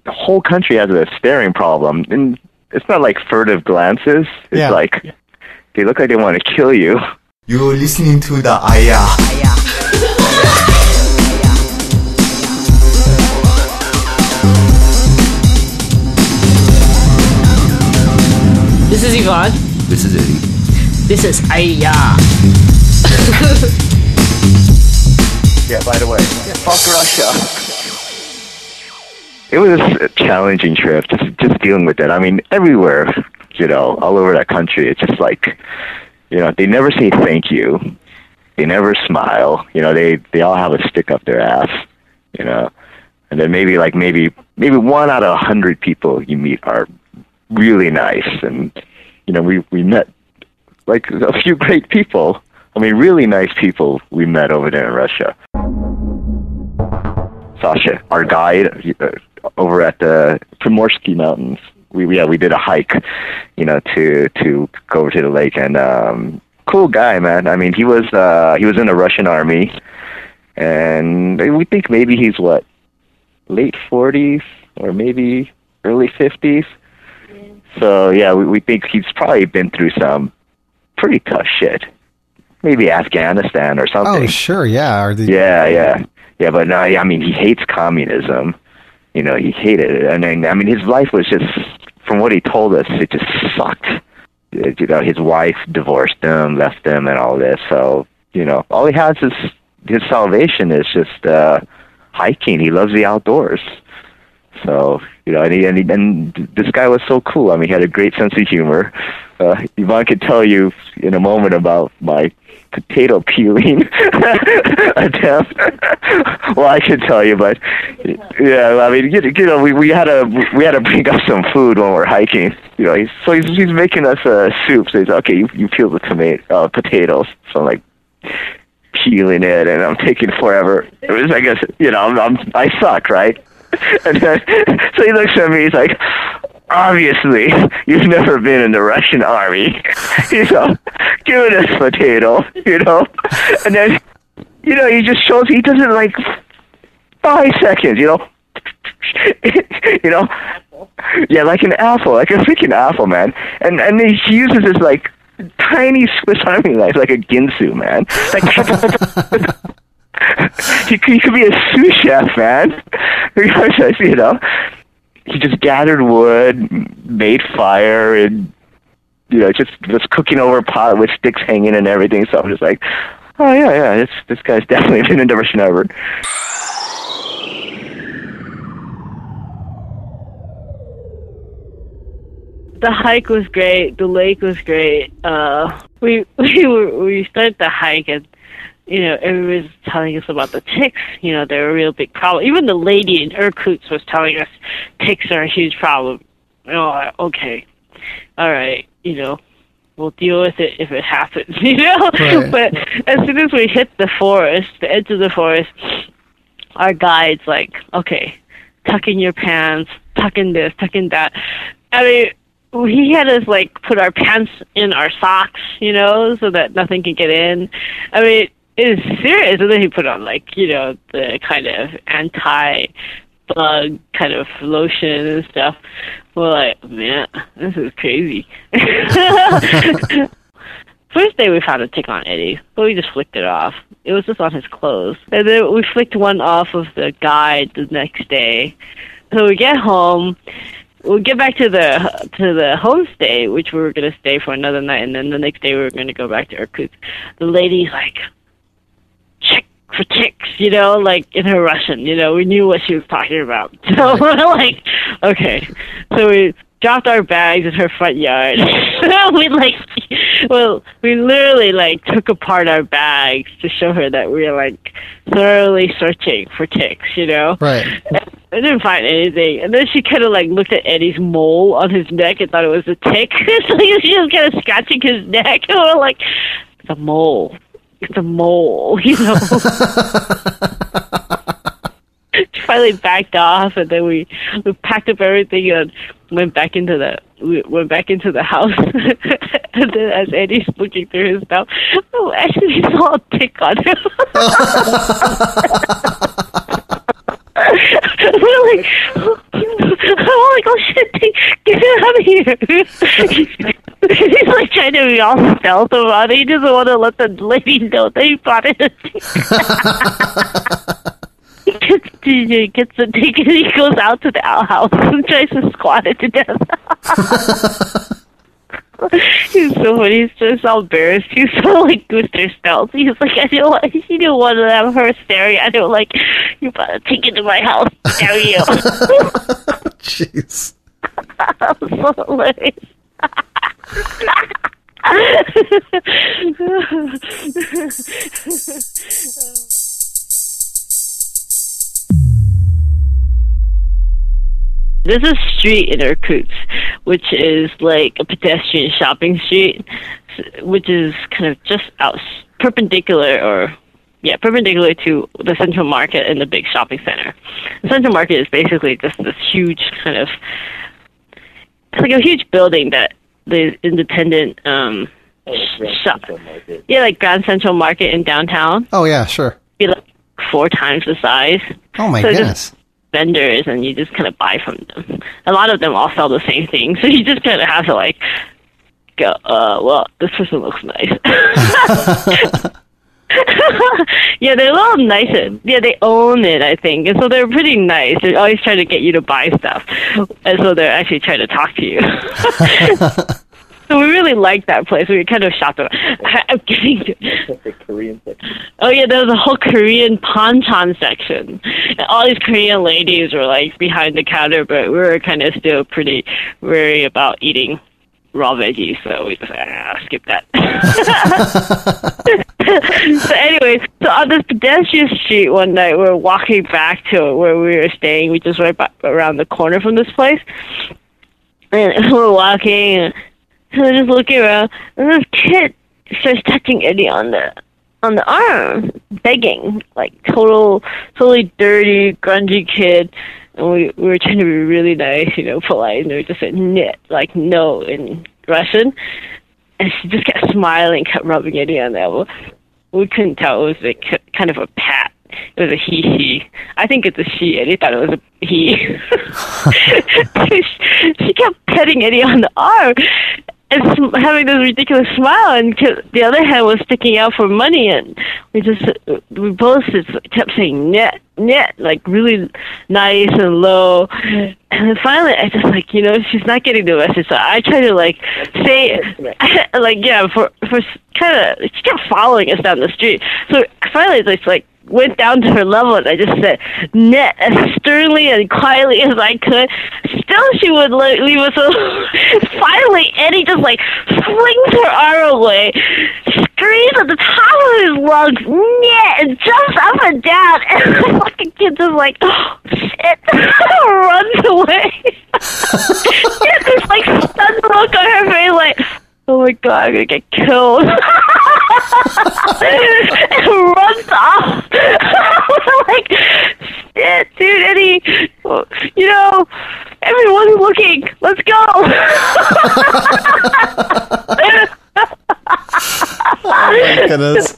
the whole country has a staring problem, and it's not like furtive glances. It's like they look like they want to kill you. You're listening to the Aya. This is Yvonne. This is Eddie. This is Aya. Yeah, by the way, fuck Russia. It was a challenging trip, just dealing with it. I mean, everywhere, all over that country, it's just like, they never say thank you. They never smile. They all have a stick up their ass, And then maybe 1 out of 100 people you meet are really nice. And, we met like a few great people. I mean, really nice people we met over there in Russia. Sasha, our guide over at the Primorsky Mountains, we did a hike, to go over to the lake, and cool guy, man. I mean, he was in the Russian army, and we think maybe he's late 40s or maybe early 50s. So yeah, we think he's probably been through some pretty tough shit. Maybe Afghanistan or something. Oh, sure, yeah. Yeah, but no, I mean, he hates communism. He hated it. And then, I mean, his life was just, from what he told us, it just sucked. His wife divorced him, left him, and all this. So, all he has is his salvation is just hiking. He loves the outdoors. So, and this guy was so cool. I mean, he had a great sense of humor. Yvonne could tell you in a moment about my potato peeling attempt. Well, I should tell you, but yeah, I mean, we had to bring up some food when we're hiking. He's making us soup. So he's okay. You peel the potatoes. So I'm like peeling it, and I'm taking forever. It was, I guess, I suck, right? And then, so he looks at me. He's like, obviously, you've never been in the Russian army. Give me this potato, And then, he just shows, he does it like 5 seconds, Yeah, like an apple, like a freaking apple, man. And he uses this, like, tiny Swiss Army knife, like a Ginsu, man. Like, he could be a sous chef, man. He just gathered wood, made fire, and just was cooking over a pot with sticks hanging and everything. So I'm just like, oh yeah, this guy's definitely been in the Russian army. The hike was great. The lake was great. We started the hike, and everybody was telling us about the ticks. They're a real big problem. Even the lady in Irkutsk was telling us ticks are a huge problem. Okay, all right, we'll deal with it if it happens, Right. But as soon as we hit the edge of the forest, our guide's like, okay, tuck in your pants, tuck in this, tuck in that. I mean, he had us put our pants in our socks, so that nothing could get in. I mean, it is serious. And then he put on the kind of anti-bug kind of lotion and stuff. We're like, man, this is crazy. First day we found a tick on Eddie, but we just flicked it off. It was just on his clothes. And then we flicked one off of the guide the next day. So we get home. We'll get back to the homestay, which we were going to stay for another night, and then the next day we were going to go back to Irkutsk. The lady's like, check for ticks, in her Russian, we knew what she was talking about. So we're like, okay. So we dropped our bags in her front yard. We literally took apart our bags to show her that we were thoroughly searching for ticks, Right. I didn't find anything. And then she kind of looked at Eddie's mole on his neck and thought it was a tick. So she was kind of scratching his neck. And we're like, it's a mole. It's a mole, She finally backed off, and then we packed up everything and went back into the house. And then as Eddie's looking through his stuff, actually saw a tick on him. We're like, oh shit, get it out of here. He's like trying to be all stealth about it. He doesn't want to let the lady know that he bought it. He gets the ticket and he goes out to the outhouse and tries to squat it to death. He's so funny. He's just all embarrassed. He's so like Mr. Stealth. He's like, he didn't want to have her staring. I don't like, you better take it to my house. Dare you? Jeez. So hilarious. There's a street in Irkutsk, which is like a pedestrian shopping street, which is kind of just perpendicular to the Central Market and the big shopping center. The Central Market is basically just this huge kind of, it's like a huge building that the independent shop. Yeah, like Grand Central Market in downtown. Oh yeah, sure. Be like 4 times the size. Oh my goodness. Vendors, and you just kind of buy from them. A lot of them all sell the same thing, so you just kind of have to like go, well, this person looks nice. Yeah, they're a little nicer. Yeah, they own it, I think, and so they're pretty nice. They're always trying to get you to buy stuff, and so they're actually trying to talk to you. So we really liked that place. We were kind of shocked. I'm getting the Korean section. Oh yeah, there was a whole Korean panchan section. And all these Korean ladies were like behind the counter, but we were kind of still pretty wary about eating raw veggies, so we just skip that. So anyways, so on this pedestrian street one night, we were walking back to where we were staying, which is right around the corner from this place. And we're walking, and we're just looking around, and this kid starts touching Eddie on the arm, begging, like totally dirty, grungy kid. And we were trying to be really nice, polite, and we just said "nit," like no in Russian. And she just kept smiling, kept rubbing Eddie on the elbow. We couldn't tell it was like kind of a pat. It was a he. I think it's a she. Eddie thought it was a he. She kept petting Eddie on the arm and having this ridiculous smile, and the other hand was sticking out for money, and we both kept saying "net," like really nice and low. And then finally, I just like, she's not getting the message, so I try to like say, like, yeah, for kind of, she kept following us down the street. So finally, it's like went down to her level, and I just said "net" as sternly and quietly as I could. Still, she would leave us alone. Finally, Eddie just like flings her arm away, screams at the top of his lungs, "net," and jumps up and down, and the fucking kid just like, oh, shit, runs away. She had this like stunned look on her face, like, oh my god, I'm gonna get killed. And runs off. Like, shit, dude, Eddie, everyone's looking. Let's go. Oh my goodness.